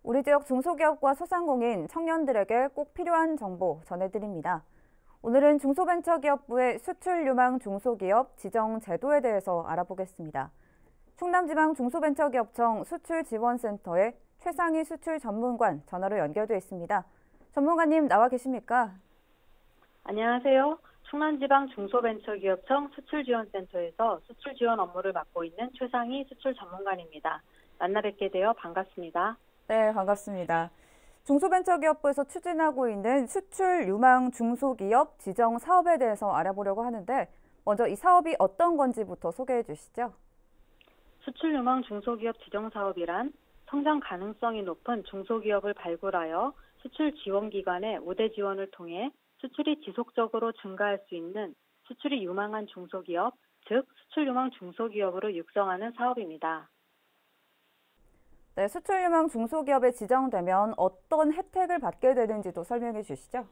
우리 지역 중소기업과 소상공인, 청년들에게 꼭 필요한 정보 전해드립니다. 오늘은 중소벤처기업부의 수출 유망 중소기업 지정 제도에 대해서 알아보겠습니다. 충남지방 중소벤처기업청 수출지원센터의 최상희 수출 전문관 전화로 연결돼 있습니다. 전문가님 나와 계십니까? 안녕하세요. 충남지방 중소벤처기업청 수출지원센터에서 수출지원 업무를 맡고 있는 최상희 수출 전문관입니다. 만나 뵙게 되어 반갑습니다. 네, 반갑습니다. 중소벤처기업부에서 추진하고 있는 수출 유망 중소기업 지정 사업에 대해서 알아보려고 하는데 먼저 이 사업이 어떤 건지부터 소개해 주시죠. 수출 유망 중소기업 지정 사업이란 성장 가능성이 높은 중소기업을 발굴하여 수출 지원기관의 우대 지원을 통해 수출이 지속적으로 증가할 수 있는 수출이 유망한 중소기업, 즉 수출 유망 중소기업으로 육성하는 사업입니다. 네, 수출 유망 중소기업에 지정되면 어떤 혜택을 받게 되는지도 설명해 주시죠.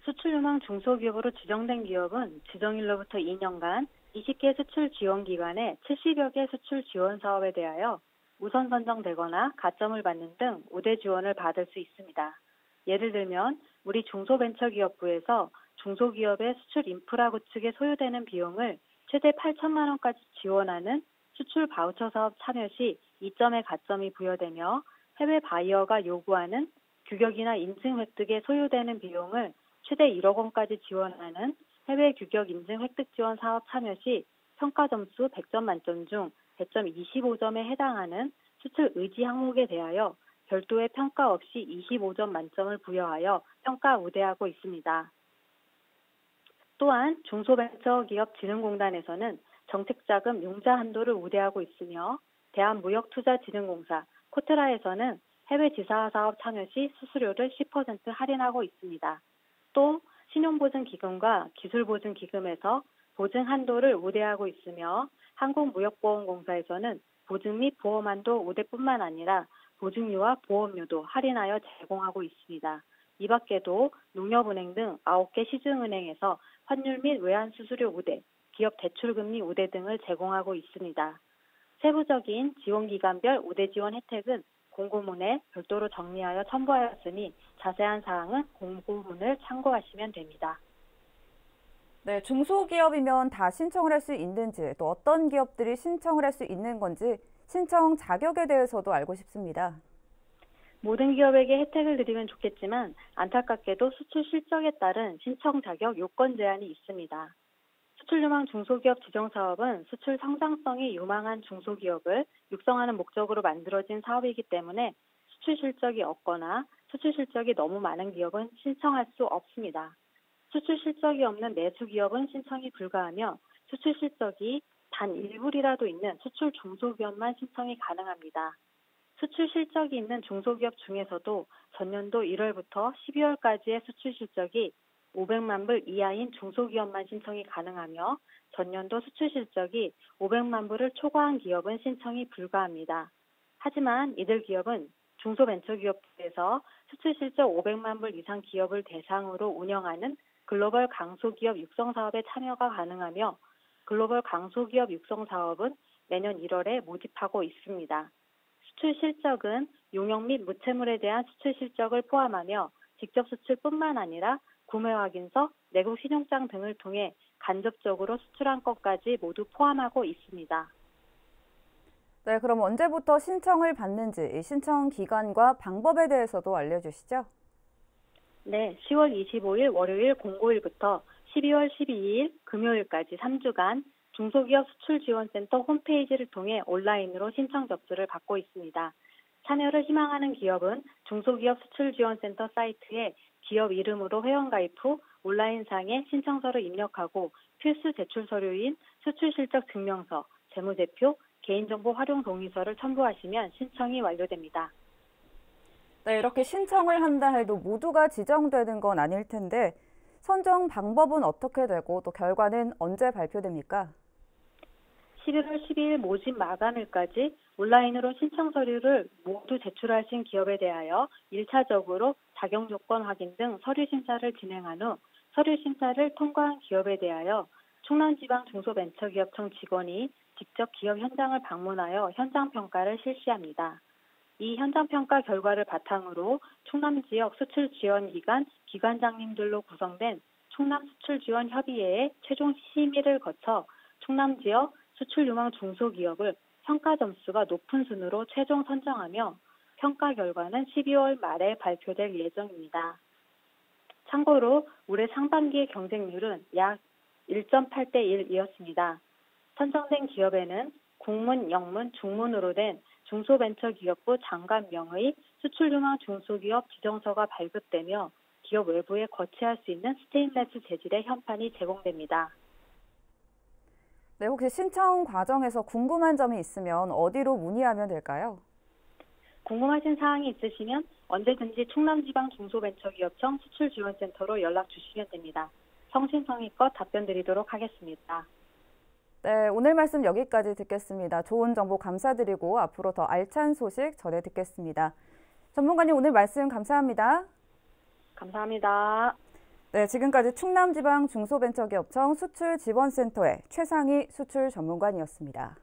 수출 유망 중소기업으로 지정된 기업은 지정일로부터 2년간 20개 수출 지원기관의 70여 개 수출 지원 사업에 대하여 우선 선정되거나 가점을 받는 등 우대 지원을 받을 수 있습니다. 예를 들면 우리 중소벤처기업부에서 중소기업의 수출 인프라 구축에 소요되는 비용을 최대 8천만 원까지 지원하는 수출 바우처 사업 참여 시 2점의 가점이 부여되며 해외 바이어가 요구하는 규격이나 인증 획득에 소요되는 비용을 최대 1억 원까지 지원하는 해외 규격 인증 획득 지원 사업 참여 시 평가 점수 100점 만점 중 100점 25점에 해당하는 수출 의지 항목에 대하여 별도의 평가 없이 25점 만점을 부여하여 평가 우대하고 있습니다. 또한 중소벤처기업진흥공단에서는 정책자금 융자 한도를 우대하고 있으며 대한무역투자진흥공사 코트라에서는 해외 지사 사업 참여 시 수수료를 10% 할인하고 있습니다. 또 신용보증기금과 기술보증기금에서 보증 한도를 우대하고 있으며 한국무역보험공사에서는 보증 및 보험 한도 우대뿐만 아니라 보증료와 보험료도 할인하여 제공하고 있습니다. 이 밖에도 농협은행 등 9개 시중은행에서 환율 및 외환 수수료 우대, 기업 대출금리 우대 등을 제공하고 있습니다. 세부적인 지원기관별 우대 지원 혜택은 공고문에 별도로 정리하여 첨부하였으니 자세한 사항은 공고문을 참고하시면 됩니다. 네, 중소기업이면 다 신청을 할 수 있는지, 또 어떤 기업들이 신청을 할 수 있는 건지 신청 자격에 대해서도 알고 싶습니다. 모든 기업에게 혜택을 드리면 좋겠지만 안타깝게도 수출 실적에 따른 신청 자격 요건 제한이 있습니다. 수출 유망 중소기업 지정 사업은 수출 성장성이 유망한 중소기업을 육성하는 목적으로 만들어진 사업이기 때문에 수출 실적이 없거나 수출 실적이 너무 많은 기업은 신청할 수 없습니다. 수출 실적이 없는 내수 기업은 신청이 불가하며 수출 실적이 단 일부리라도 있는 수출 중소기업만 신청이 가능합니다. 수출 실적이 있는 중소기업 중에서도 전년도 1월부터 12월까지의 수출 실적이 500만 불 이하인 중소기업만 신청이 가능하며 전년도 수출 실적이 500만 불을 초과한 기업은 신청이 불가합니다. 하지만 이들 기업은 중소벤처기업부에서 수출 실적 500만 불 이상 기업을 대상으로 운영하는 글로벌 강소기업 육성 사업에 참여가 가능하며 글로벌 강소기업 육성 사업은 매년 1월에 모집하고 있습니다. 수출 실적은 용역 및 무채물에 대한 수출 실적을 포함하며 직접 수출뿐만 아니라 구매 확인서, 내국 신용장 등을 통해 간접적으로 수출한 것까지 모두 포함하고 있습니다. 네, 그럼 언제부터 신청을 받는지, 이 신청 기간과 방법에 대해서도 알려주시죠. 네, 10월 25일 월요일 공고일부터 12월 12일 금요일까지 3주간 중소기업 수출지원센터 홈페이지를 통해 온라인으로 신청 접수를 받고 있습니다. 참여를 희망하는 기업은 중소기업 수출지원센터 사이트에 기업 이름으로 회원가입 후 온라인상에 신청서를 입력하고 필수 제출 서류인 수출실적 증명서, 재무제표, 개인정보 활용 동의서를 첨부하시면 신청이 완료됩니다. 네, 이렇게 신청을 한다 해도 모두가 지정되는 건 아닐 텐데 선정 방법은 어떻게 되고 또 결과는 언제 발표됩니까? 11월 12일 모집 마감일까지 온라인으로 신청 서류를 모두 제출하신 기업에 대하여 1차적으로 자격 요건 확인 등 서류 심사를 진행한 후 서류 심사를 통과한 기업에 대하여 충남지방 중소벤처기업청 직원이 직접 기업 현장을 방문하여 현장 평가를 실시합니다. 이 현장 평가 결과를 바탕으로 충남 지역 수출 지원 기관 기관장님들로 구성된 충남 수출 지원 협의회의 최종 심의를 거쳐 충남 지역 수출 유망 중소기업을 평가 점수가 높은 순으로 최종 선정하며 평가 결과는 12월 말에 발표될 예정입니다. 참고로 올해 상반기의 경쟁률은 약 1.8대 1이었습니다. 선정된 기업에는 국문, 영문, 중문으로 된 중소벤처기업부 장관명의 수출유망 중소기업 지정서가 발급되며 기업 외부에 거치할 수 있는 스테인레스 재질의 현판이 제공됩니다. 네, 혹시 신청 과정에서 궁금한 점이 있으면 어디로 문의하면 될까요? 궁금하신 사항이 있으시면 언제든지 충남지방중소벤처기업청 수출지원센터로 연락 주시면 됩니다. 성심성의껏 답변 드리도록 하겠습니다. 네, 오늘 말씀 여기까지 듣겠습니다. 좋은 정보 감사드리고 앞으로 더 알찬 소식 전해 듣겠습니다. 전문가님 오늘 말씀 감사합니다. 감사합니다. 네, 지금까지 충남지방중소벤처기업청 수출지원센터의 최상희 수출 전문관이었습니다.